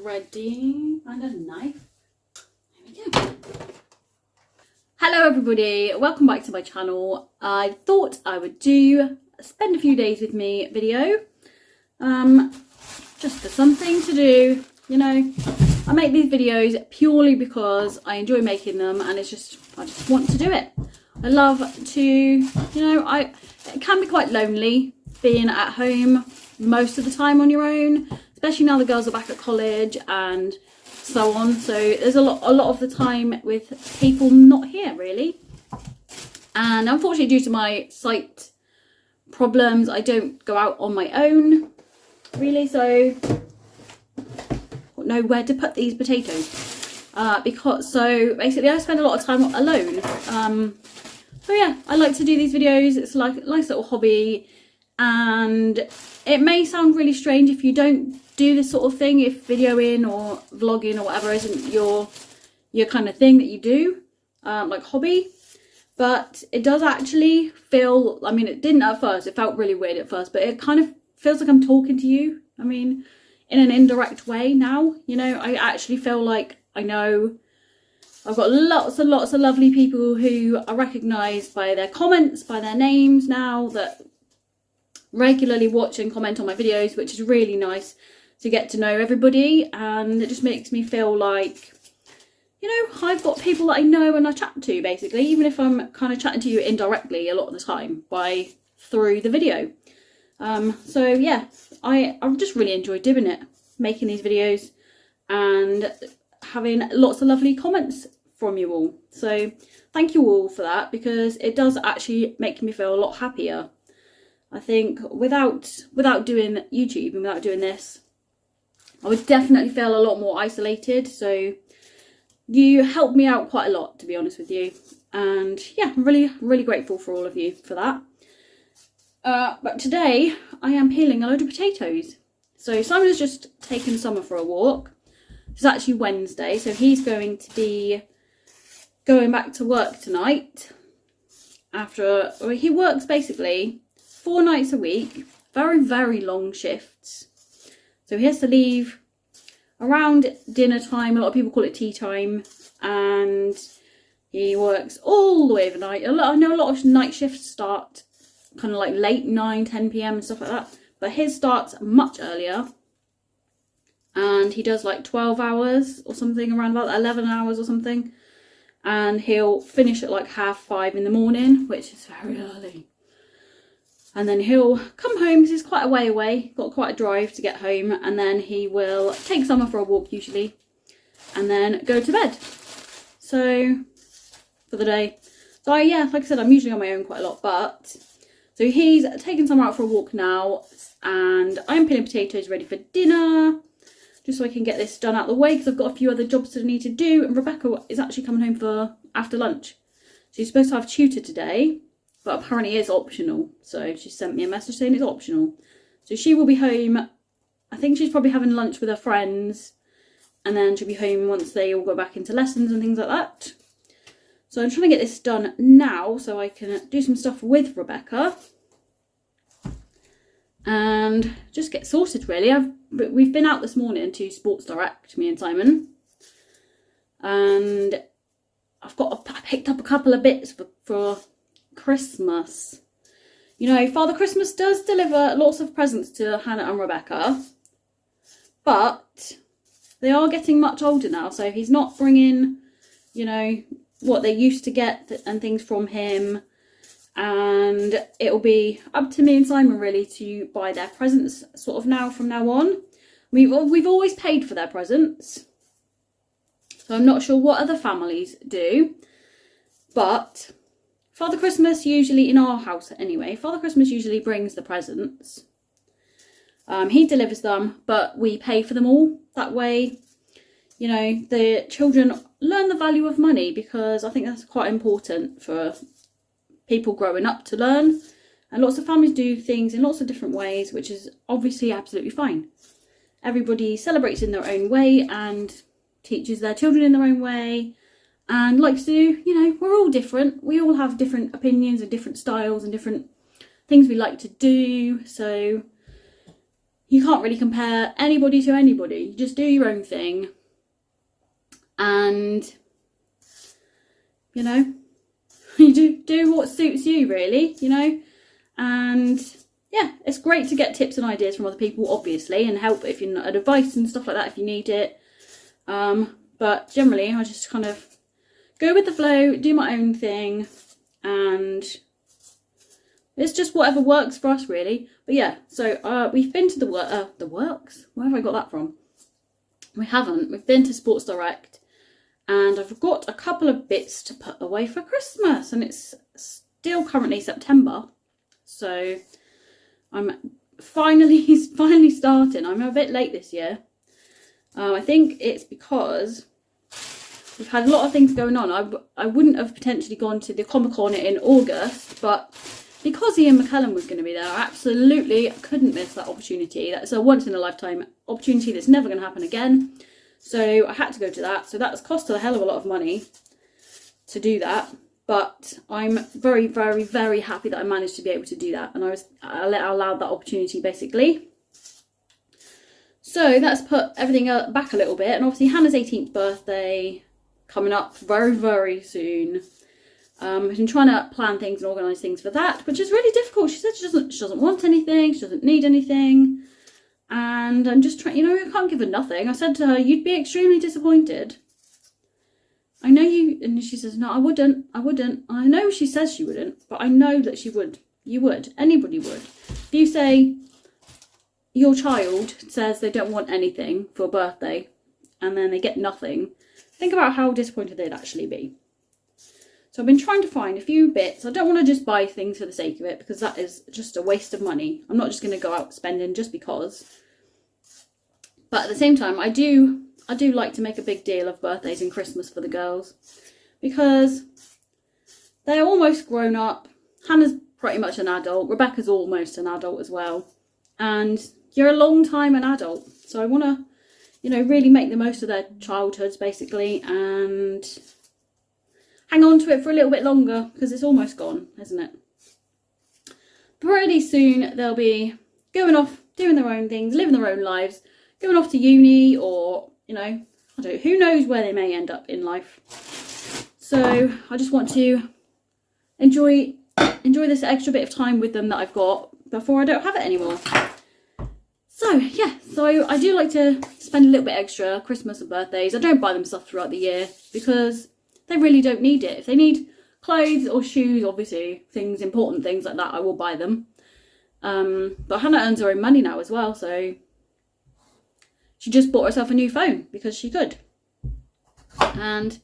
ready and a knife. There we go. Hello everybody, welcome back to my channel. I thought I would do a spend a few days with me video. Just for something to do, you know. I make these videos purely because I enjoy making them, and I just want to do it. I love to, you know, it can be quite lonely being at home most of the time on your own, especially now the girls are back at college and so on. So there's a lot of the time with people not here really. And unfortunately, due to my sight problems, I don't go out on my own really, so know where to put these potatoes so basically I spend a lot of time alone. So yeah, I like to do these videos. It's like a nice little hobby, and it may sound really strange if you don't do this sort of thing, if videoing or vlogging or whatever isn't your kind of thing that you do, like hobby, but it does actually feel, I mean, it didn't at first, it felt really weird at first, but it kind of feels like I'm talking to you. I mean, in an indirect way now, you know, I actually feel like I know I've got lots and lots of lovely people who are recognised by their comments, by their names now, that regularly watch and comment on my videos, which is really nice to get to know everybody. And it just makes me feel like, you know, I've got people that I know and I chat to, basically, even if I'm kind of chatting to you indirectly a lot of the time through the video. So yeah, I just really enjoy doing it, making these videos and having lots of lovely comments from you all. So thank you all for that, because it does actually make me feel a lot happier. I think without doing YouTube and without doing this, I would definitely feel a lot more isolated. So you helped me out quite a lot, to be honest with you. And yeah, I'm really grateful for all of you for that. But today I am peeling a load of potatoes. So Simon has just taken Summer for a walk. It's actually Wednesday, so he's going to be going back to work tonight. He works basically 4 nights a week, very long shifts. So he has to leave around dinner time. A lot of people call it tea time, and he works all the way overnight. I know a lot of night shifts start kind of like late 9-10 p.m. and stuff like that, but his starts much earlier, and he does like 12 hours or something, around about 11 hours or something, and he'll finish at like 5:30 in the morning, which is very early. And then he'll come home, because he's quite a way away, got quite a drive to get home, and then he will take Summer for a walk usually, and then go to bed. So for the day. So yeah, like I said, I'm usually on my own quite a lot, but so he's taken Summer out for a walk now, and I'm peeling potatoes ready for dinner, just so I can get this done out of the way, because I've got a few other jobs that I need to do. And Rebecca is actually coming home for after lunch. She's supposed to have tutor today, but apparently it's optional. So she sent me a message saying it's optional. So she will be home. I think she's probably having lunch with her friends, and then she'll be home once they all go back into lessons and things like that. So I'm trying to get this done now so I can do some stuff with Rebecca and just get sorted really. We've been out this morning to Sports Direct, me and Simon, and I picked up a couple of bits for Christmas. You know, Father Christmas does deliver lots of presents to Hannah and Rebecca, but they are getting much older now, so he's not bringing, you know, what they used to get and things from him, and it'll be up to me and Simon really to buy their presents sort of from now on. We've always paid for their presents, so I'm not sure what other families do, but Father Christmas usually, in our house anyway, Father Christmas usually brings the presents. He delivers them, but we pay for them all. That way, you know, the children learn the value of money, because I think that's quite important for people growing up to learn. And lots of families do things in lots of different ways, which is obviously absolutely fine. Everybody celebrates in their own way and teaches their children in their own way, and likes to, you know, we're all different. We all have different opinions and different styles and different things we like to do. So you can't really compare anybody to anybody. You just do your own thing. And, you know, you do what suits you, really, you know. And yeah, it's great to get tips and ideas from other people, obviously, and help if you need advice and stuff like that if you need it. But generally, I just kind of go with the flow, do my own thing, and it's just whatever works for us, really. But yeah, so we've been to the works. Where have I got that from? We haven't. We've been to Sports Direct, and I've got a couple of bits to put away for Christmas, and it's still currently September, so I'm finally starting. I'm a bit late this year. I think it's because we've had a lot of things going on. I wouldn't have potentially gone to the Comic-Con in August, but because Ian McKellen was going to be there, I absolutely couldn't miss that opportunity. That's a once-in-a-lifetime opportunity that's never going to happen again. So I had to go to that. So that's cost a hell of a lot of money to do that. But I'm very, very, very happy that I managed to be able to do that. And I allowed that opportunity, basically. So that's put everything back a little bit. And obviously Hannah's 18th birthday coming up very, very soon. I've been trying to plan things and organise things for that, which is really difficult. She said she doesn't want anything, she doesn't need anything. And I'm just trying, you know, I can't give her nothing. I said to her, you'd be extremely disappointed. I know you, and she says, no, I wouldn't. I know she says she wouldn't, but I know that she would. You would. Anybody would. If you say your child says they don't want anything for a birthday and then they get nothing, think about how disappointed they'd actually be. So I've been trying to find a few bits. I don't want to just buy things for the sake of it, because that is just a waste of money. I'm not just going to go out spending just because. But at the same time, I do like to make a big deal of birthdays and Christmas for the girls, because they're almost grown up. Hannah's pretty much an adult. Rebecca's almost an adult as well. And you're a long time an adult. So I want to, you know, really make the most of their childhoods, basically, and hang on to it for a little bit longer, because it's almost gone, isn't it? Pretty soon they'll be going off, doing their own things, living their own lives, going off to uni, or, you know, I don't know, who knows where they may end up in life. So I just want to enjoy this extra bit of time with them that I've got before I don't have it anymore. So yeah, so I do like to spend a little bit extra Christmas and birthdays. I don't buy them stuff throughout the year because they really don't need it. If they need clothes or shoes, obviously, important things like that, I will buy them. But Hannah earns her own money now as well, so she just bought herself a new phone because she could. And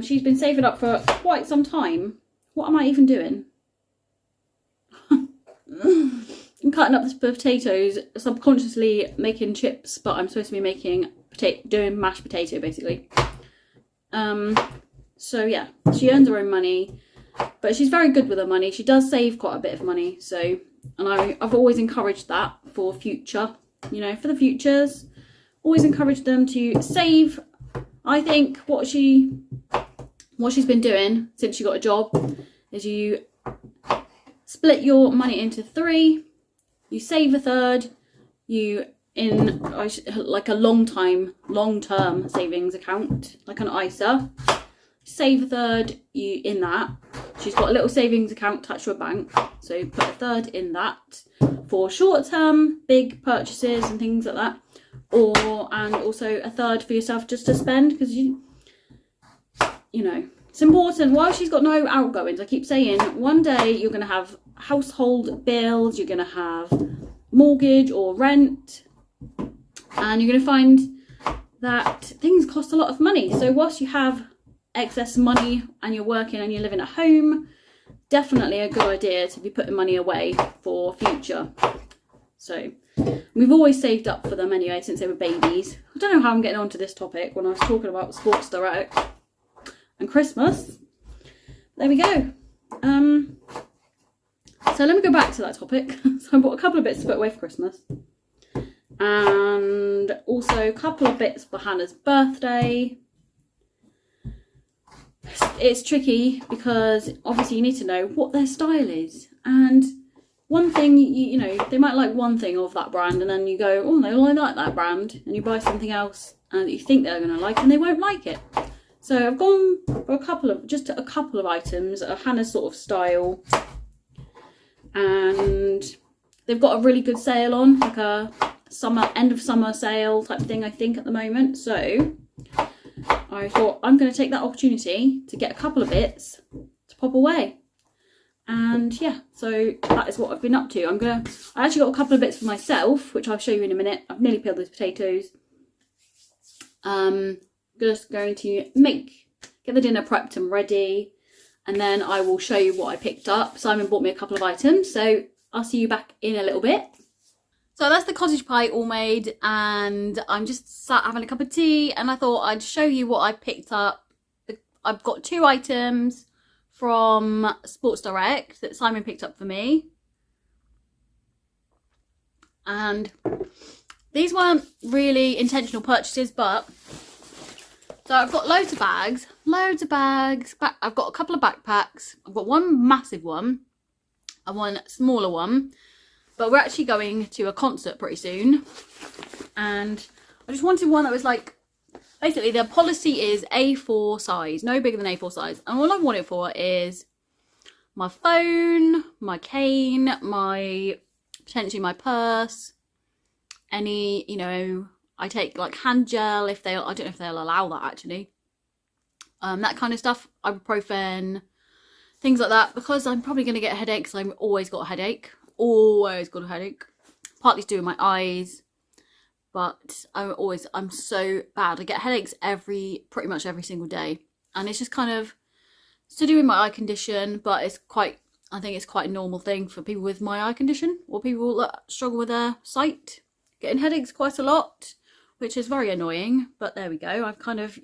she's been saving up for quite some time. What am I even doing? I'm cutting up the potatoes, subconsciously making chips, but I'm supposed to be doing mashed potato, basically. So yeah, she earns her own money, but she's very good with her money. She does save quite a bit of money, so, and I've always encouraged that for future, you know, for the futures. Always encourage them to save. I think what she's been doing since she got a job is you split your money into 3. You save a third, you in like a long-term savings account, like an ISA. Save a third you in that. She's got a little savings account attached to a bank, so put a third in that for short-term big purchases and things like that, and also a third for yourself just to spend, because you know, it's important. While she's got no outgoings, I keep saying, one day you're going to have household bills, you're going to have mortgage or rent, and you're going to find that things cost a lot of money. So whilst you have excess money and you're working and you're living at home, definitely a good idea to be putting money away for future. So we've always saved up for them anyway since they were babies. I don't know how I'm getting onto this topic when I was talking about Sports Direct and Christmas. There we go. So let me go back to that topic. So I bought a couple of bits to put away for Christmas, and also a couple of bits for Hannah's birthday. It's tricky because obviously you need to know what their style is, and one thing, you know, they might like one thing of that brand, and then you go, oh no, I like that brand, and you buy something else and you think they're going to like, and they won't like it. So I've gone for just a couple of items, a Hannah sort of style, and they've got a really good sale on, like a end of summer sale type thing, I think, at the moment. So I thought I'm going to take that opportunity to get a couple of bits to pop away. And yeah, so that is what I've been up to. I actually got a couple of bits for myself, which I'll show you in a minute. I've nearly peeled those potatoes. Just going to get the dinner prepped and ready, and then I will show you what I picked up. Simon bought me a couple of items, so I'll see you back in a little bit. So that's the cottage pie all made, and I'm just sat having a cup of tea, and I thought I'd show you what I picked up. I've got 2 items from Sports Direct that Simon picked up for me, and these weren't really intentional purchases, but so I've got loads of bags. I've got a couple of backpacks. I've got one massive one and one smaller one, but we're actually going to a concert pretty soon, and I just wanted one that was like, basically their policy is A4 size, no bigger than A4 size, and all I want it for is my phone, my cane, potentially my purse, any, you know, I take like hand gel I don't know if they'll allow that actually, that kind of stuff, ibuprofen, things like that, because I'm probably going to get a headache, because I've always got a headache, partly to do with my eyes, but I'm so bad. I get headaches pretty much every single day, and it's just kind of, it's to do with my eye condition, but I think it's quite a normal thing for people with my eye condition, or people that struggle with their sight, getting headaches quite a lot, which is very annoying, but there we go. I've kind of,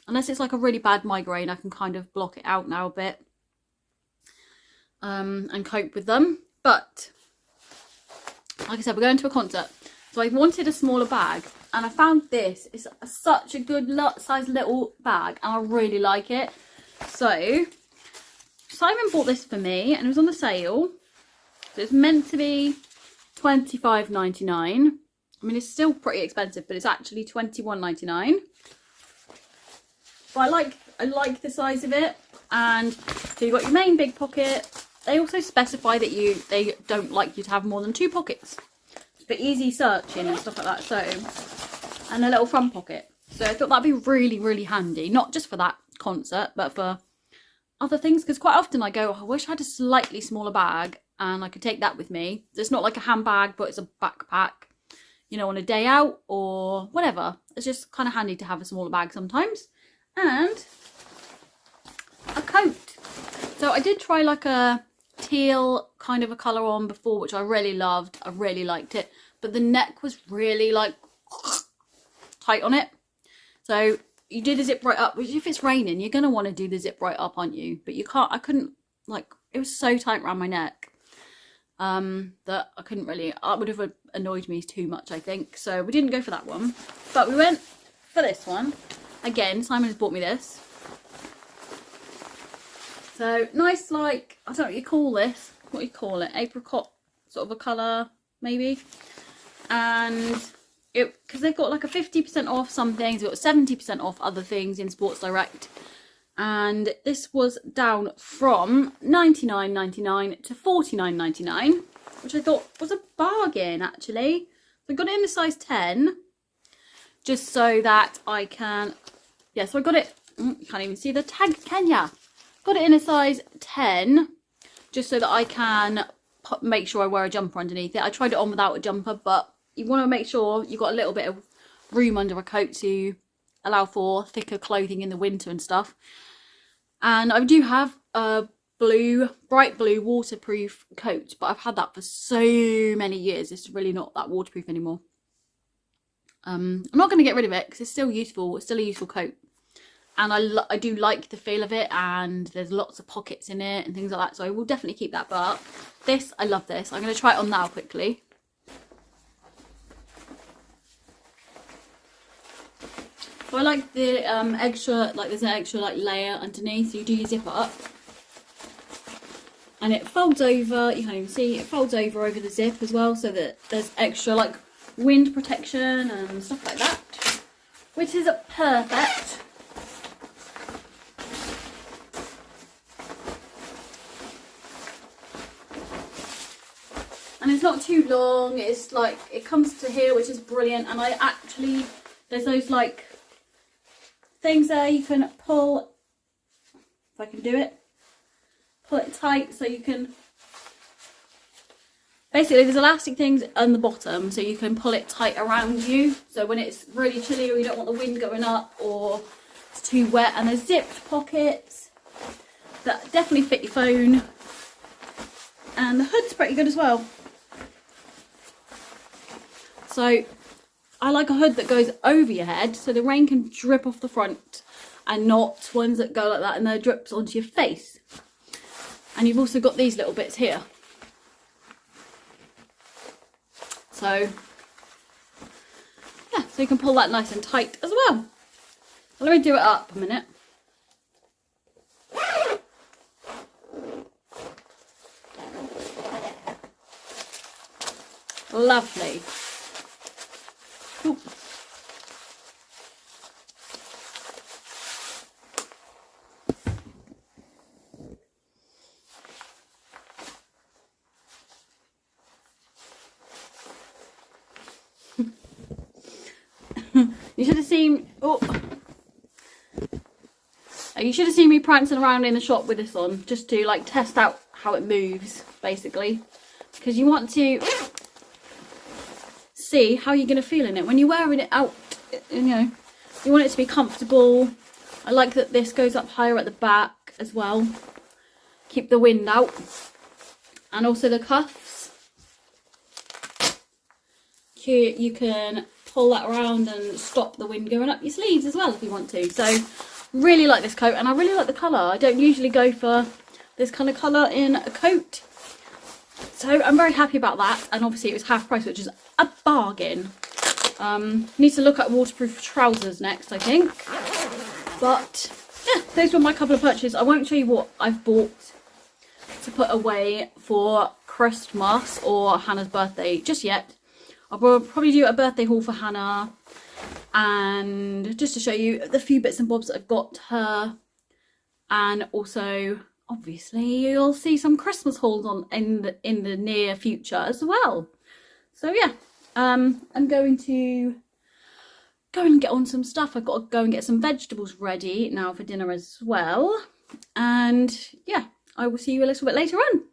unless it's like a really bad migraine, I can kind of block it out now a bit, and cope with them. But like I said, we're going to a concert, so I wanted a smaller bag, and I found this. It's such a good size little bag, and I really like it. So Simon bought this for me, and it was on the sale, so it's meant to be £25.99. I mean, it's still pretty expensive, but it's actually £21.99. But I like the size of it. And so you've got your main big pocket. They also specify that they don't like you to have more than 2 pockets. It's a bit easy searching and stuff like that. So, and a little front pocket. So I thought that'd be really, really handy. Not just for that concert, but for other things. Because quite often I go, oh, I wish I had a slightly smaller bag and I could take that with me. So it's not like a handbag, but it's a backpack, you know, on a day out or whatever. It's just kind of handy to have a smaller bag sometimes. And a coat. So I did try like a teal kind of a colour on before, which I really loved. I really liked it. But the neck was really like tight on it. So you do the zip right up, which if it's raining, you're going to want to do the zip right up, aren't you? But you can't, I couldn't, like, it was so tight around my neck. That I couldn't really, it would have annoyed me too much, I think. So we didn't go for that one, but we went for this one. Again, Simon has bought me this. So nice, like, I don't know what you call this. What do you call it? Apricot sort of a colour, maybe. And because they've got like a 50% off some things, they've got 70% off other things in Sports Direct. And this was down from $99.99 to $49.99, which I thought was a bargain actually. So I got it in a size 10, just so that I can, yeah, so I got it, you can't even see the tag, can ya? Got it in a size 10, just so that I can make sure I wear a jumper underneath it. I tried it on without a jumper, but you want to make sure you've got a little bit of room under a coat to allow for thicker clothing in the winter and stuff. And I do have a bright blue waterproof coat, but I've had that for so many years. It's really not that waterproof anymore. I'm not going to get rid of it because it's still useful. It's still a useful coat, and I do like the feel of it, and there's lots of pockets in it and things like that, so I will definitely keep that. But this, I love this. I'm going to try it on now quickly. So I like the extra, like there's an extra like layer underneath, so you do your zip up. and it folds over. You can't even see, it folds over the zip as well, so that there's extra like wind protection and stuff like that, which is perfect. And it's not too long, it's like, it comes to here, which is brilliant. And I actually, there's those like things there you can pull, if I can do it, pull it tight so you can, basically there's elastic things on the bottom so you can pull it tight around you. So when it's really chilly or you don't want the wind going up or it's too wet, and there's zipped pockets that definitely fit your phone. And the hood's pretty good as well. So I like a hood that goes over your head so the rain can drip off the front, and not ones that go like that and they drips onto your face. And you've also got these little bits here. So yeah, so you can pull that nice and tight as well. Let me do it up a minute. Lovely. Ooh. You should have seen. Oh, you should have seen me prancing around in the shop with this on, just to like test out how it moves, basically, because you want to see how you're going to feel in it when you're wearing it out. You know, you want it to be comfortable. I like that this goes up higher at the back as well, keep the wind out. And also the cuffs, you can pull that around and stop the wind going up your sleeves as well if you want to. So really like this coat, and I really like the colour. I don't usually go for this kind of colour in a coat, so I'm very happy about that. And obviously it was half price, which is a bargain. Need to look at waterproof trousers next, I think. But yeah, those were my couple of purchases. I won't show you what I've bought to put away for Christmas or Hannah's birthday just yet. I'll probably do a birthday haul for Hannah, and just to show you the few bits and bobs that I've got her. And also obviously you'll see some Christmas hauls on in the near future as well. So yeah, I'm going to go and get on some stuff. I've got to go and get some vegetables ready now for dinner as well. And yeah, I will see you a little bit later on.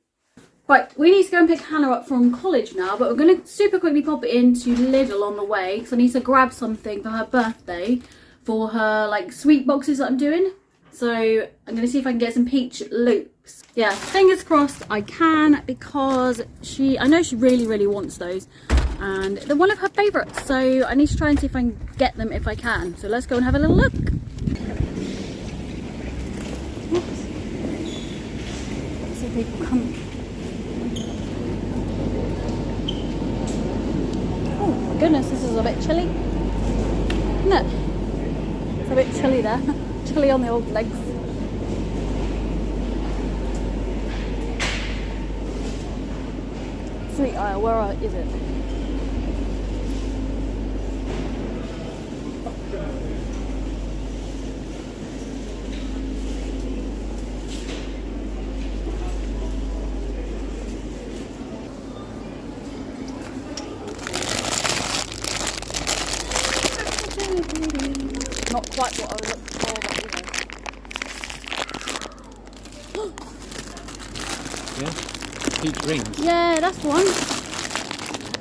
Right, we need to go and pick Hannah up from college now, but we're going to super quickly pop it into Lidl on the way, because I need to grab something for her birthday, for her like sweet boxes that I'm doing. So I'm going to see if I can get some peach loops. Yeah, fingers crossed I can, because I know she really wants those, and they're one of her favourites, so I need to try and see if I can get them if I can. So let's go and have a little look. Oops. See people come. Oh my goodness, this is a bit chilly, isn't it? It's a bit chilly there. Chilly on the old legs. Sweet aisle, where is it? Not quite what I was looking for, but you know. Yeah, peach rings. Yeah, that's the one.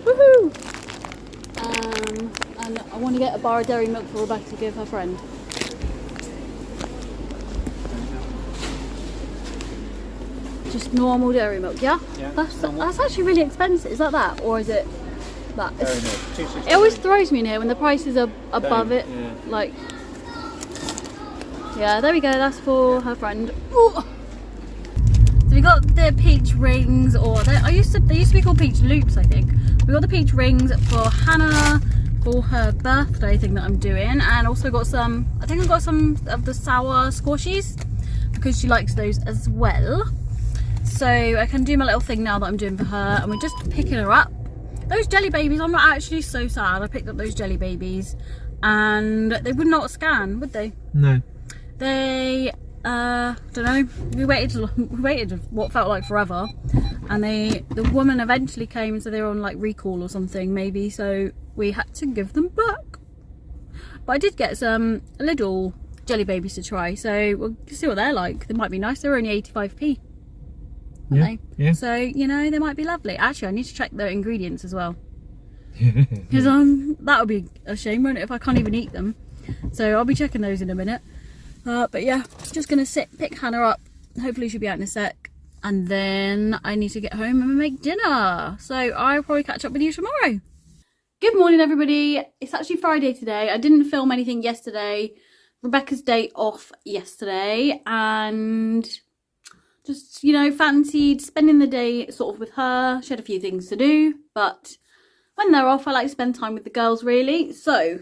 Woohoo! And I want to get a bar of dairy milk for Rebecca to give her friend. Just normal dairy milk, yeah? Yeah. That's actually really expensive. Is that? Or is it that? $2.69. It always throws me in here when the prices are above it. Yeah. Like, yeah, there we go. That's for her friend. Ooh. So we got the peach rings, or they used to be called peach loops, I think. We got the peach rings for Hannah for her birthday thing that I'm doing, and also got some. I think I got some of the sour squashies because she likes those as well. so I can do my little thing now that I'm doing for her, and we're just picking her up. Those jelly babies, I'm not actually so sad. I picked up those jelly babies and they would not scan, would they? No. They, don't know, we waited what felt like forever, and the woman eventually came and said they were on like recall or something maybe, so we had to give them back. But I did get some little jelly babies to try, so we'll see what they're like. They might be nice. They're only 85p. Yeah, yeah. So, you know, they might be lovely. Actually, I need to check their ingredients as well. Because that would be a shame, wouldn't it, if I can't even eat them. So I'll be checking those in a minute. But yeah, just going to pick Hannah up. Hopefully she'll be out in a sec. And then I need to get home and make dinner. So I'll probably catch up with you tomorrow. Good morning, everybody. It's actually Friday today. I didn't film anything yesterday. Rebecca's day off yesterday. And just, you know, fancied spending the day sort of with her. She had a few things to do, but when they're off, I like to spend time with the girls, really. So,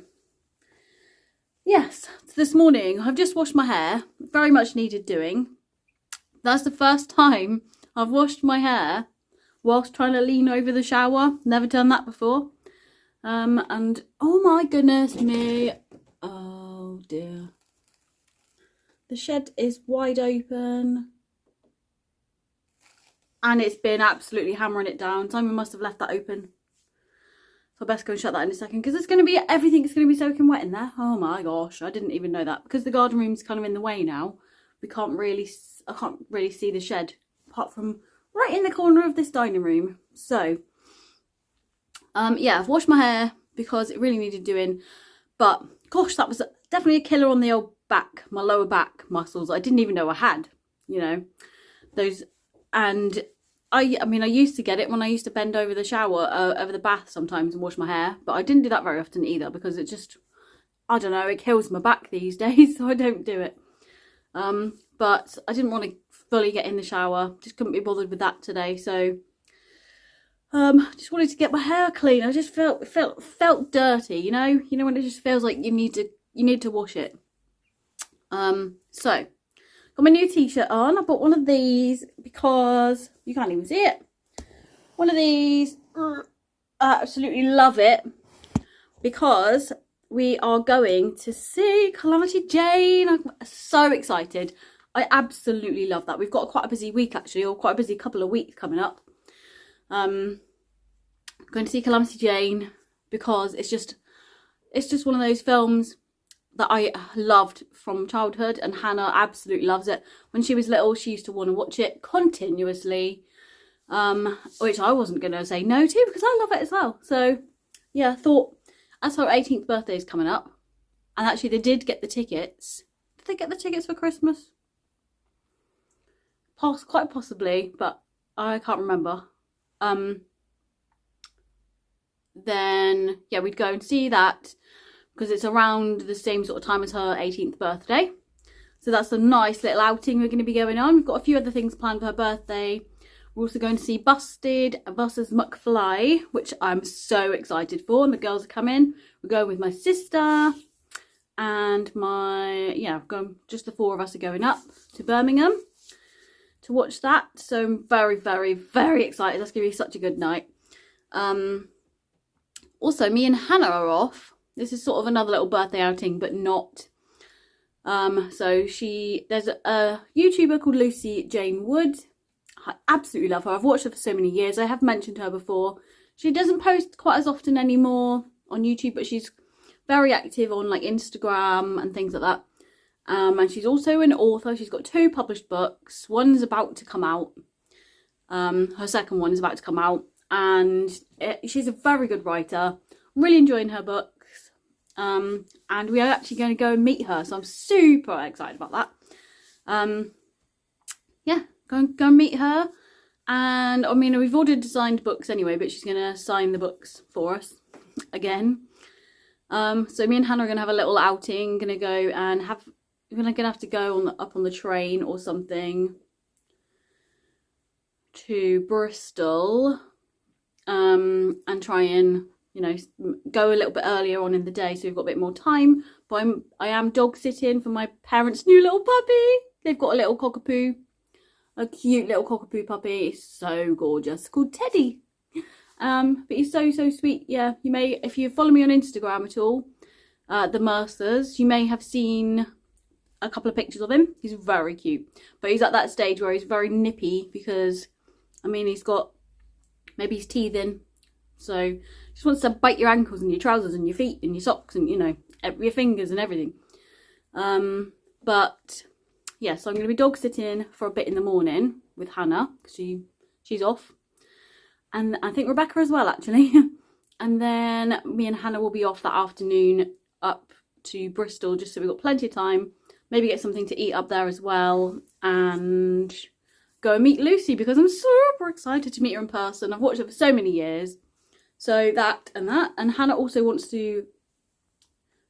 yes, this morning I've just washed my hair. Very much needed doing. That's the first time I've washed my hair whilst trying to lean over the shower. Never done that before. And oh my goodness me. Oh dear. The shed is wide open. And it's been absolutely hammering it down. Simon must have left that open. So I best go and shut that in a second, because it's going to be, everything's going to be soaking wet in there. Oh my gosh, I didn't even know that. Because the garden room's kind of in the way now, I can't really see the shed, apart from right in the corner of this dining room. So, yeah, I've washed my hair because it really needed doing. But gosh, that was definitely a killer on the old back, my lower back muscles. I didn't even know I had, you know, those. And I mean, I used to get it when I used to bend over the shower, over the bath sometimes and wash my hair. But I didn't do that very often either, because it just, I don't know, it kills my back these days, so I don't do it. But I didn't want to fully get in the shower. Just couldn't be bothered with that today. So, just wanted to get my hair clean. I just felt dirty, you know when it just feels like you need to wash it. So. Got my new t-shirt on. I bought one of these because you can't even see it. One of these, I absolutely love it, because we are going to see Calamity Jane. I'm so excited. I absolutely love that. We've got quite a busy week actually, or quite a busy couple of weeks coming up. Going to see Calamity Jane because it's just one of those films that I loved from childhood, and Hannah absolutely loves it. When she was little, she used to want to watch it continuously, which I wasn't going to say no to, because I love it as well. So yeah, I thought, as her 18th birthday is coming up, and actually they did get the tickets. Did they get the tickets for Christmas? Quite possibly, but I can't remember. Then yeah, we'd go and see that, because it's around the same sort of time as her 18th birthday. So that's a nice little outing we're going to be going on. We've got a few other things planned for her birthday. We're also going to see Busted vs McFly, which I'm so excited for. And the girls are coming. We're going with my sister and just the four of us are going up to Birmingham to watch that. So I'm very, very, very excited. That's going to be such a good night. Also, me and Hannah are off. This is sort of another little birthday outing, but not. So there's a YouTuber called Lucy Jane Wood. I absolutely love her. I've watched her for so many years. I have mentioned her before. She doesn't post quite as often anymore on YouTube, but she's very active on like Instagram and things like that. And she's also an author. She's got 2 published books. One's about to come out. Her second one is about to come out. And she's a very good writer. I'm really enjoying her book. And we are actually going to go and meet her, so I'm super excited about that. Yeah, go and meet her. And I mean, we've ordered signed books anyway, but she's going to sign the books for us again. So me and Hannah are going to have a little outing. We're going to have to go up on the train or something to Bristol, and try and, you know, go a little bit earlier on in the day, so we've got a bit more time. But I am dog sitting for my parents' new little puppy. They've got a little cockapoo. a cute little cockapoo puppy. It's so gorgeous. It's called Teddy. But he's so sweet. Yeah, you may, if you follow me on Instagram at all, the Mercers, you may have seen a couple of pictures of him. He's very cute, but he's at that stage where he's very nippy because, I mean, he's got, maybe he's teething, so just wants to bite your ankles and your trousers and your feet and your socks and, you know, your fingers and everything. But yeah, so I'm going to be dog sitting for a bit in the morning with Hannah because she's off, and I think Rebecca as well, actually. And then me and Hannah will be off that afternoon up to Bristol, just so we've got plenty of time. Maybe get something to eat up there as well, and go and meet Lucy because I'm super excited to meet her in person. I've watched her for so many years. So that. And Hannah also wants to,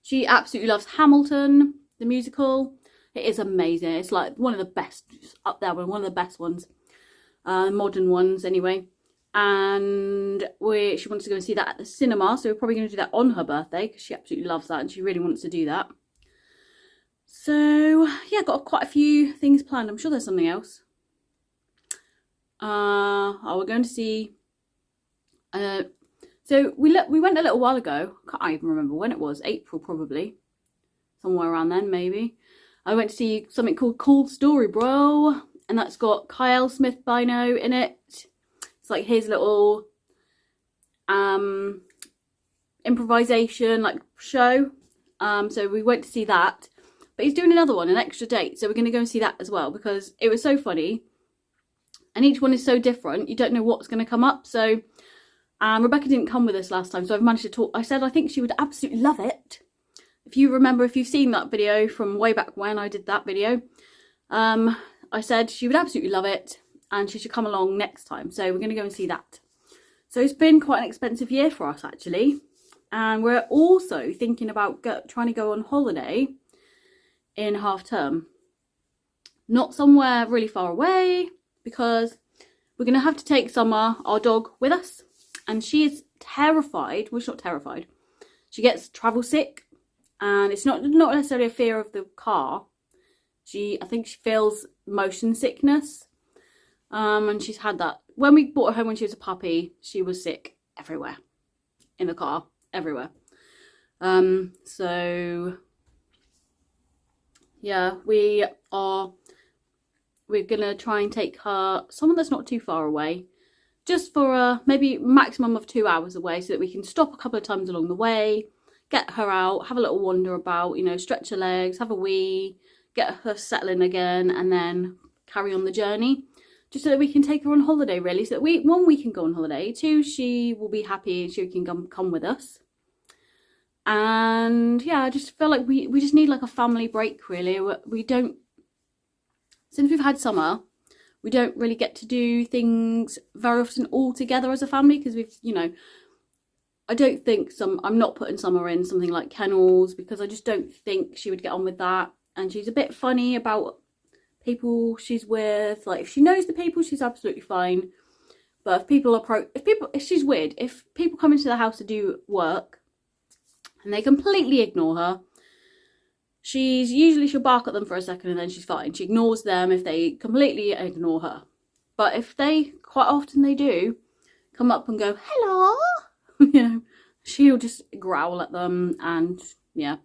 she absolutely loves Hamilton, the musical. It is amazing. It's like one of the best, up there, one of the best ones. Modern ones anyway. And she wants to go and see that at the cinema, so we're probably going to do that on her birthday because she absolutely loves that and she really wants to do that. So yeah, got quite a few things planned. I'm sure there's something else. We're going to see. So we went a little while ago. Can't even remember when it was. April probably, somewhere around then maybe. I went to see something called Cool Story Bro, and that's got Kyle Smith Bino in it. It's like his little improvisation like show. So we went to see that. But he's doing another one, an extra date. So we're going to go and see that as well because it was so funny. And each one is so different. You don't know what's going to come up. So Rebecca didn't come with us last time. So I've managed to talk. I said I think she would absolutely love it. If you remember, if you've seen that video from way back when I did that video. I said she would absolutely love it. And she should come along next time. So we're going to go and see that. So it's been quite an expensive year for us actually. And we're also thinking about trying to go on holiday in half term, not somewhere really far away, because we're gonna have to take Summer, our dog, with us, and she is terrified. Well, she's not terrified, she gets travel sick, and it's not necessarily a fear of the car. I think she feels motion sickness, and she's had that when we brought her home when she was a puppy. She was sick everywhere in the car, everywhere. So yeah, we're gonna try and take her somewhere that's not too far away, just for maybe maximum of 2 hours away, so that we can stop a couple of times along the way, get her out, have a little wander about, you know, stretch her legs, have a wee, get her settling again, and then carry on the journey, just so that we can take her on holiday, really, so that one, we can go on holiday, two, she will be happy and she can come with us. And yeah, I just feel like we just need like a family break, really. We don't, since we've had Summer, we don't really get to do things very often all together as a family, because we've, you know, I don't think I'm not putting Summer in something like kennels, because I just don't think she would get on with that. And she's a bit funny about people she's with. Like, if she knows the people, she's absolutely fine. But if she's weird, if people come into the house to do work and they completely ignore her, she'll bark at them for a second and then she's fine. She ignores them if they completely ignore her. But if quite often they do come up and go, hello, you know, she'll just growl at them, and yeah,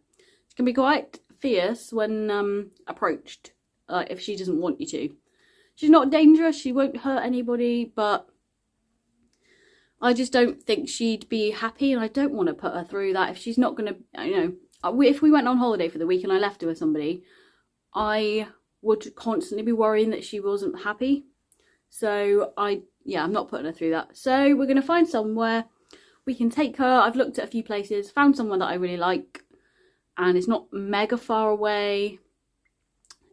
she can be quite fierce when approached, if she doesn't want you to. She's not dangerous, she won't hurt anybody, but I just don't think she'd be happy, and I don't want to put her through that if she's not going to, you know, if we went on holiday for the week and I left her with somebody, I would constantly be worrying that she wasn't happy. So I'm not putting her through that. So we're going to find somewhere we can take her. I've looked at a few places, found someone that I really like, and it's not mega far away.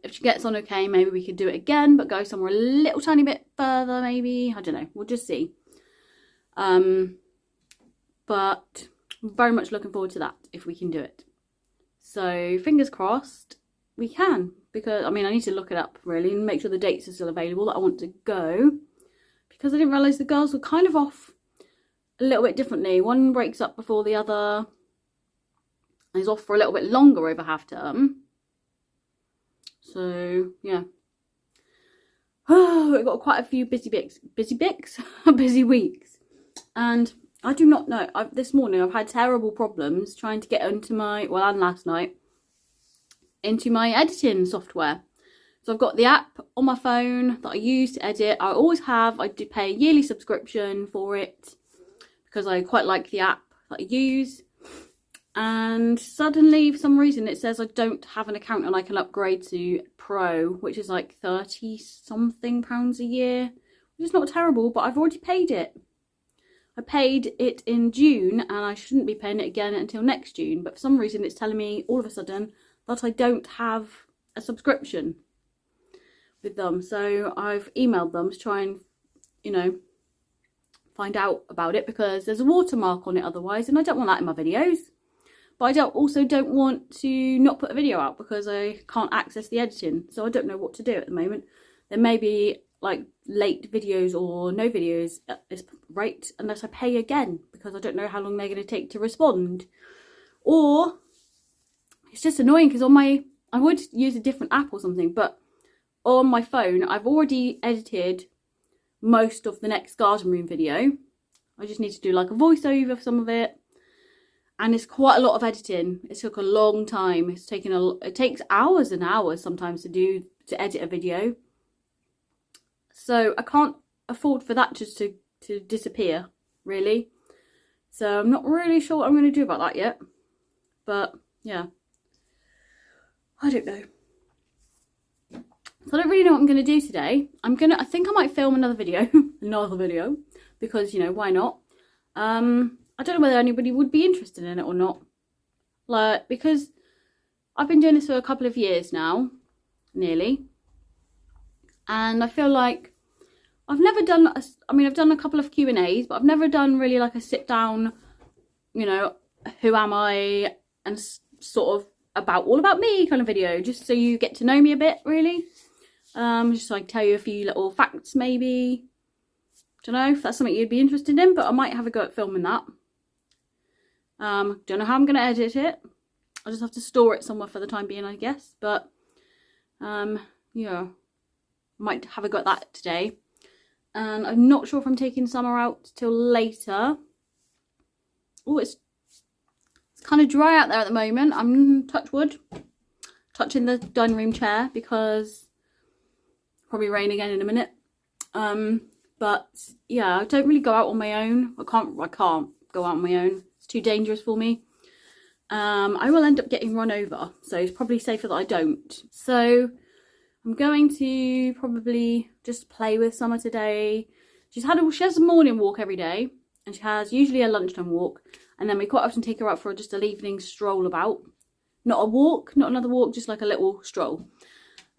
If she gets on okay, maybe we could do it again, but go somewhere a little tiny bit further, maybe. I don't know. We'll just see. But I'm very much looking forward to that if we can do it. So fingers crossed we can, because I mean, I need to look it up really and make sure the dates are still available that I want to go, because I didn't realise the girls were kind of off a little bit differently. One breaks up before the other and is off for a little bit longer over half term. So yeah, We've got quite a few busy weeks, and I do not know. This morning I've had terrible problems trying to get into my, and last night, into my editing software. So I've got the app on my phone that I use to edit. I always have. I do pay a yearly subscription for it because I quite like the app that I use. And suddenly, for some reason, it says I don't have an account and I can upgrade to Pro, which is like £30-something a year, which is not terrible, but I've already paid it. I paid it in June and I shouldn't be paying it again until next June. But for some reason, it's telling me all of a sudden that I don't have a subscription with them. So I've emailed them to try and, find out about it, because there's a watermark on it otherwise, and I don't want that in my videos. But I also don't want to not put a video out because I can't access the editing. So I don't know what to do at the moment. There may be like late videos or no videos at this rate unless I pay again, because I don't know how long they're going to take to respond. Or it's just annoying because I would use a different app or something, but on my phone I've already edited most of the next garden room video. I just need to do like a voiceover for some of it. And it's quite a lot of editing. It took a long time. It takes hours and hours sometimes to edit a video. So I can't afford for that just to disappear, really. So I'm not really sure what I'm going to do about that yet. But yeah, I don't know. So I don't really know what I'm going to do today. I think I might film another video, because why not? I don't know whether anybody would be interested in it or not. Because I've been doing this for a couple of years now, nearly. And I feel like I've never done, I've done a couple of Q&As, but I've never done really like a sit down, who am I, and sort of all about me kind of video, just so you get to know me a bit, really. Just so I can tell you a few little facts, maybe. Don't know if that's something you'd be interested in, but I might have a go at filming that. Don't know how I'm going to edit it. I'll just have to store it somewhere for the time being, I guess. But, yeah, might have a go at that today. And I'm not sure if I'm taking summer out till later. Oh, it's kind of dry out there at the moment. I'm, touch wood, touching the dining room chair because probably rain again in a minute. But yeah, I don't really go out on my own. I can't go out on my own. It's too dangerous for me. I will end up getting run over, so it's probably safer that I don't. So I'm going to probably just play with Summer today. She has a morning walk every day, and she has usually a lunchtime walk, and then we quite often take her out for just an evening stroll about. Not a walk, not another walk, just like a little stroll.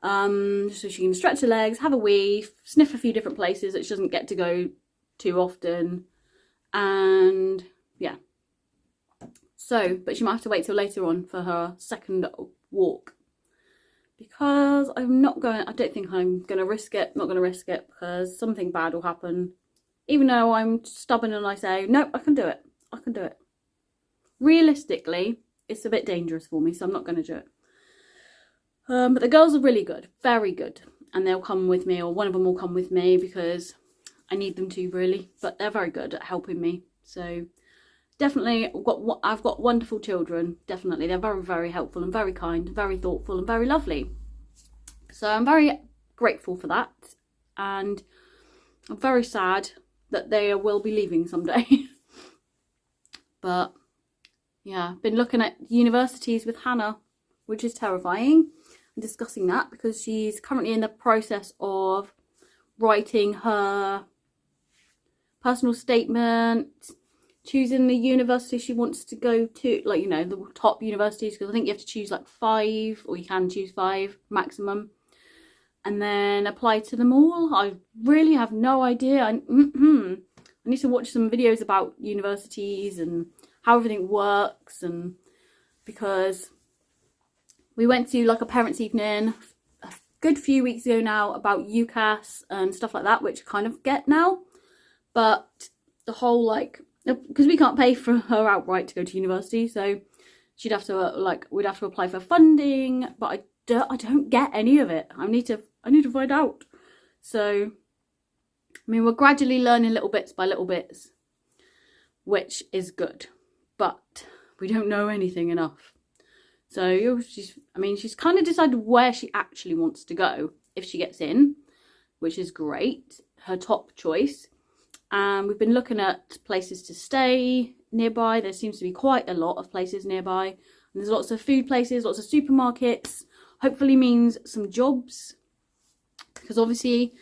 So she can stretch her legs, have a wee, sniff a few different places that she doesn't get to go too often, and yeah. So, but she might have to wait till later on for her second walk, because I don't think I'm going to risk it. Not going to risk it because something bad will happen, even though I'm stubborn and I say, no, I can do it. I can do it. Realistically, it's a bit dangerous for me, so I'm not going to do it. But the girls are really good, very good, and they'll come with me, or one of them will come with me because I need them to, really. But they're very good at helping me. So definitely, I've got wonderful children. Definitely, they're very, very helpful and very kind, very thoughtful and very lovely. So I'm very grateful for that, and I'm very sad that they will be leaving someday. But yeah, been looking at universities with Hannah, which is terrifying. Discussing that because she's currently in the process of writing her personal statement, choosing the university she wants to go to, like, the top universities, because I think you have to choose like 5, or you can choose 5 maximum, and then apply to them all. I really have no idea. I need to watch some videos about universities and how everything works, and because we went to like a parents' evening a good few weeks ago now about UCAS and stuff like that, which I kind of get now. But the whole because we can't pay for her outright to go to university, so she'd have to we'd have to apply for funding. But I don't get any of it. I need to find out. So, I mean, we're gradually learning little bits by little bits, which is good, but we don't know anything enough. So she's kind of decided where she actually wants to go if she gets in, which is great, her top choice. And we've been looking at places to stay nearby. There seems to be quite a lot of places nearby. And there's lots of food places, lots of supermarkets. Hopefully means some jobs, because obviously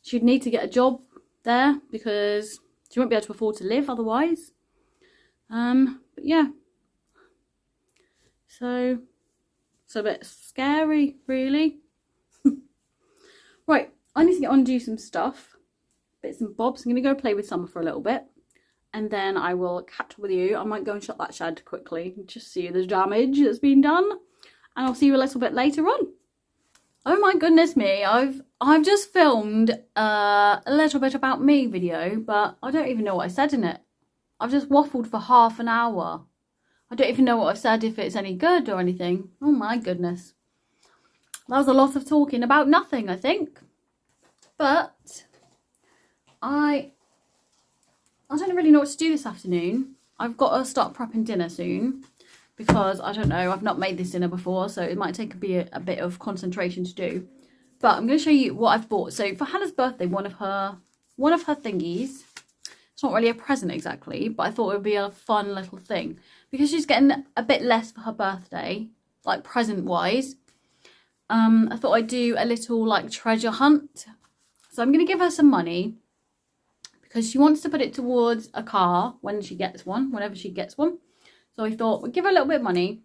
she'd need to get a job there because she won't be able to afford to live otherwise. But yeah. So it's a bit scary, really. Right, I need to get on and do some stuff. Bits and bobs. I'm going to go play with Summer for a little bit. And then I will catch up with you. I might go and shut that shed quickly. Just see the damage that's been done. And I'll see you a little bit later on. Oh my goodness me. I've just filmed a little bit about me video. But I don't even know what I said in it. I've just waffled for half an hour. I don't even know what I've said, if it's any good or anything. Oh my goodness. That was a lot of talking about nothing, I think. But I don't really know what to do this afternoon. I've got to start prepping dinner soon. Because, I don't know, I've not made this dinner before. So it might take a bit of concentration to do. But I'm going to show you what I've bought. So for Hannah's birthday, one of her thingies. It's not really a present exactly, but I thought it would be a fun little thing. Because she's getting a bit less for her birthday, like present-wise. I thought I'd do a little, like, treasure hunt. So I'm going to give her some money. Because she wants to put it towards a car when she gets one, whenever she gets one. So I thought, we'll give her a little bit of money.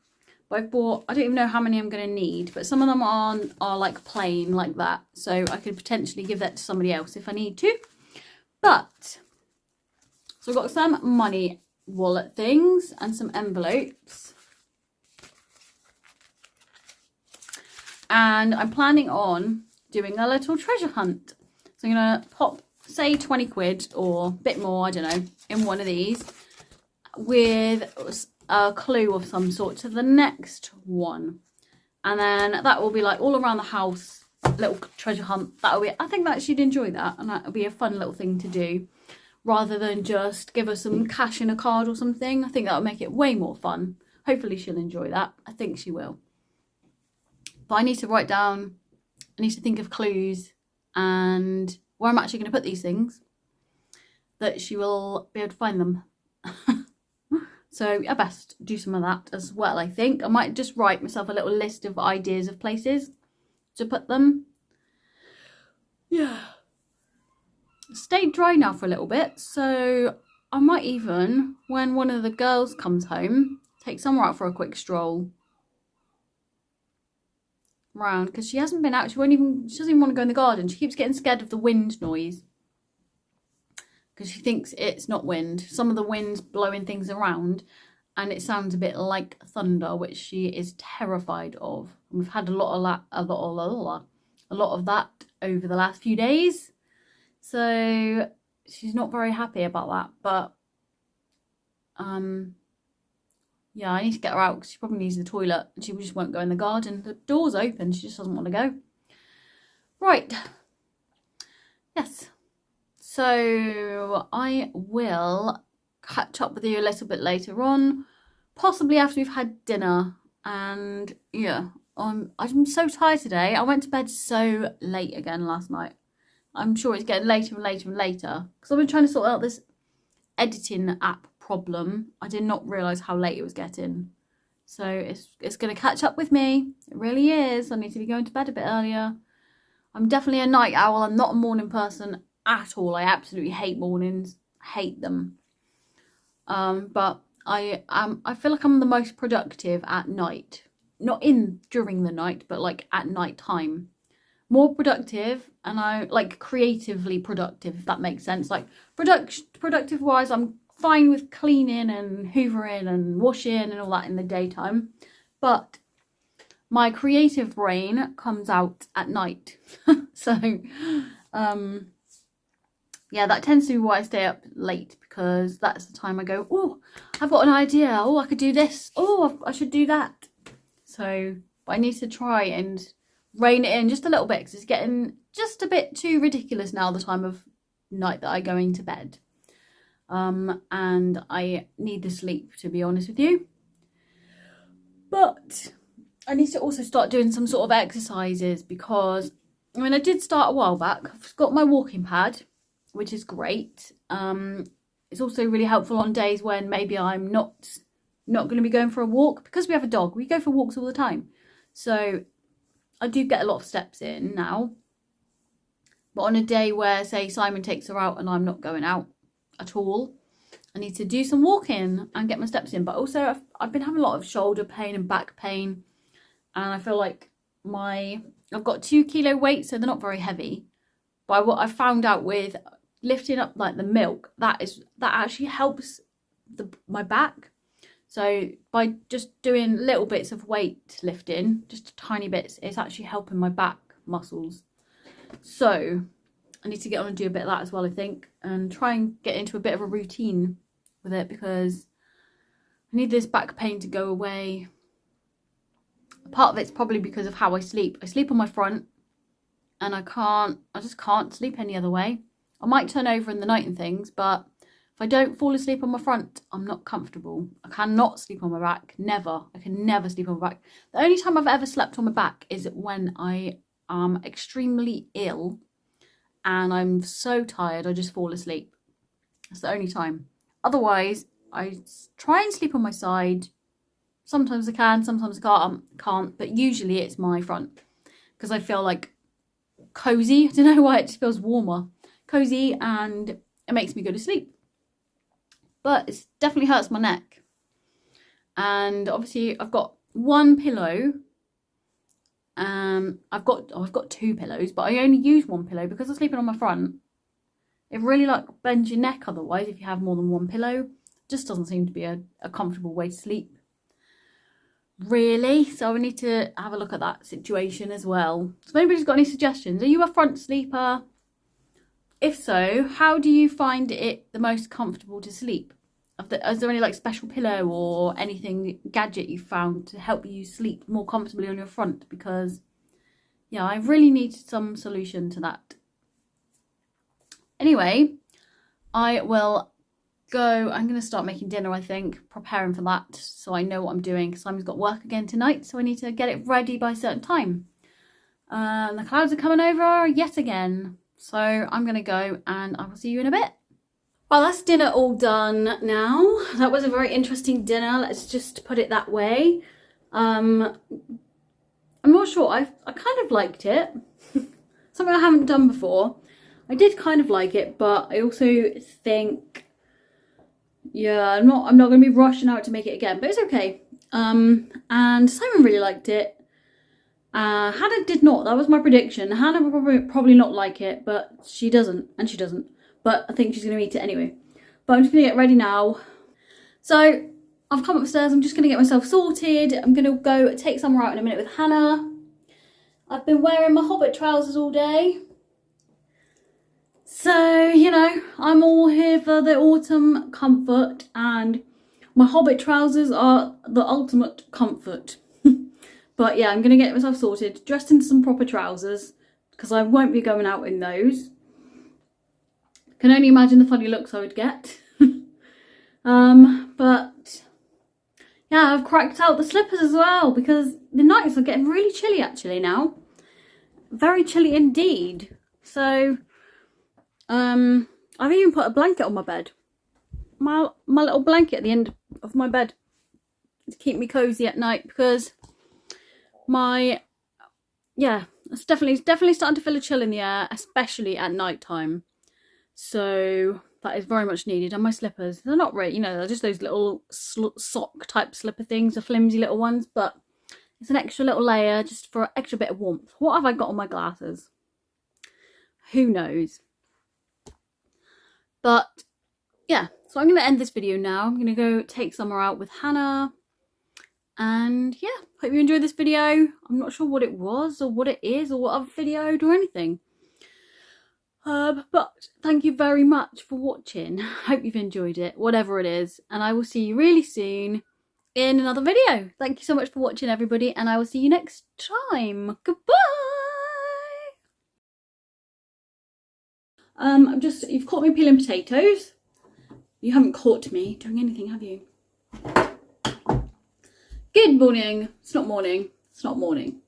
But I've bought, I don't even know how many I'm going to need. But some of them are like plain, like that. So I could potentially give that to somebody else if I need to. But... so I've got some money wallet things and some envelopes. And I'm planning on doing a little treasure hunt. So I'm going to pop, say 20 quid or a bit more, I don't know, in one of these. With a clue of some sort to the next one. And then that will be like all around the house, little treasure hunt. That'll be, I think that she'd enjoy that. And that'll be a fun little thing to do. Rather than just give her some cash in a card or something. I think that would make it way more fun. Hopefully she'll enjoy that. I think she will. But I need to write down, I need to think of clues and where I'm actually going to put these things. That she will be able to find them. So I best do some of that as well, I think. I might just write myself a little list of ideas of places to put them. Yeah. Stayed dry now for a little bit, so I might even, when one of the girls comes home, take Summer out for a quick stroll round, because she hasn't been out. She doesn't even want to go in the garden. She keeps getting scared of the wind noise because she thinks it's not wind. Some of the wind's blowing things around and it sounds a bit like thunder, which she is terrified of. And we've had a lot of that over the last few days. So she's not very happy about that, but yeah, I need to get her out because she probably needs the toilet and she just won't go in the garden. The door's open, she just doesn't want to go. Right. Yes. So I will catch up with you a little bit later on, possibly after we've had dinner. And yeah, I'm so tired today. I went to bed so late again last night. I'm sure it's getting later and later and later because I've been trying to sort out this editing app problem. I did not realise how late it was getting. So it's going to catch up with me. It really is. I need to be going to bed a bit earlier. I'm definitely a night owl. I'm not a morning person at all. I absolutely hate mornings. Hate them. But I feel like I'm the most productive at night. Not during the night, but like at night time. More productive, and I like creatively productive, if that makes sense. Like productive wise, I'm fine with cleaning and hoovering and washing and all that in the daytime, but my creative brain comes out at night. So yeah, that tends to be why I stay up late, because that's the time I go, oh, I've got an idea, oh, I could do this, oh, I should do that. So but I need to try and rein it in just a little bit because it's getting just a bit too ridiculous now, the time of night that I go into bed. And I need the sleep, to be honest with you. But I need to also start doing some sort of exercises, because I mean, I did start a while back. I've got my walking pad, which is great. It's also really helpful on days when maybe I'm not going to be going for a walk, because we have a dog. We go for walks all the time. So I do get a lot of steps in now. But on a day where, say, Simon takes her out and I'm not going out at all, I need to do some walking and get my steps in. But also I've been having a lot of shoulder pain and back pain. And I feel like I've got 2 kilo weights, so they're not very heavy. But what I found out with lifting up like the milk, that actually helps my back. So by just doing little bits of weight lifting, just tiny bits, it's actually helping my back muscles. So I need to get on and do a bit of that as well, I think, and try and get into a bit of a routine with it, because I need this back pain to go away. Part of it's probably because of how I sleep. I sleep on my front, and I just can't sleep any other way. I might turn over in the night and things, but if I don't fall asleep on my front, I'm not comfortable. I cannot sleep on my back. Never. I can never sleep on my back. The only time I've ever slept on my back is when I am extremely ill and I'm so tired I just fall asleep. That's the only time. Otherwise, I try and sleep on my side. Sometimes I can, sometimes I can't, but usually it's my front, because I feel like cozy. I don't know why, it just feels warmer. Cozy, and it makes me go to sleep. But it definitely hurts my neck. And obviously I've got one pillow. I've got 2 pillows, but I only use one pillow because I'm sleeping on my front. It really like bends your neck otherwise if you have more than one pillow. It just doesn't seem to be a comfortable way to sleep, really. So I need to have a look at that situation as well. So if anybody's got any suggestions, are you a front sleeper? If so, how do you find it the most comfortable to sleep? Is there any like special pillow or anything, gadget you found to help you sleep more comfortably on your front? Because yeah, I really need some solution to that. Anyway, I will go. I'm going to start making dinner, I think, preparing for that, so I know what I'm doing. Simon's got work again tonight, so I need to get it ready by a certain time. The clouds are coming over yet again. So I'm going to go and I will see you in a bit. Well, that's dinner all done now. That was a very interesting dinner. Let's just put it that way. I'm not sure. I kind of liked it. Something I haven't done before. I did kind of like it, but I also think, yeah, I'm not going to be rushing out to make it again, but it's okay. And Simon really liked it. Hannah did not. That was my prediction. Hannah will probably not like it, but she doesn't, and she doesn't. But I think she's going to eat it anyway. But I'm just going to get ready now. So I've come upstairs. I'm just going to get myself sorted. I'm going to go take Summer out in a minute with Hannah. I've been wearing my Hobbit trousers all day. So, you know, I'm all here for the autumn comfort, and my Hobbit trousers are the ultimate comfort. But yeah, I'm going to get myself sorted, dressed in some proper trousers, because I won't be going out in those. Can only imagine the funny looks I would get. But yeah, I've cracked out the slippers as well, because the nights are getting really chilly actually now. Very chilly indeed. So I've even put a blanket on my bed. My little blanket at the end of my bed to keep me cozy at night, because it's definitely starting to feel a chill in the air, especially at night time. So that is very much needed. And my slippers, they're not really, you know, they're just those little sock type slipper things, the flimsy little ones, but it's an extra little layer just for an extra bit of warmth. What have I got on my glasses? Who knows? But yeah, so I'm going to end this video now. I'm going to go take Summer out with Hannah. And yeah, hope you enjoyed this video. I'm not sure what it was or what it is or what I've videoed or anything. But thank you very much for watching. Hope you've enjoyed it, whatever it is. And I will see you really soon in another video. Thank you so much for watching, everybody. And I will see you next time. Goodbye. You've caught me peeling potatoes. You haven't caught me doing anything, have you? Good morning. It's not morning. It's not morning.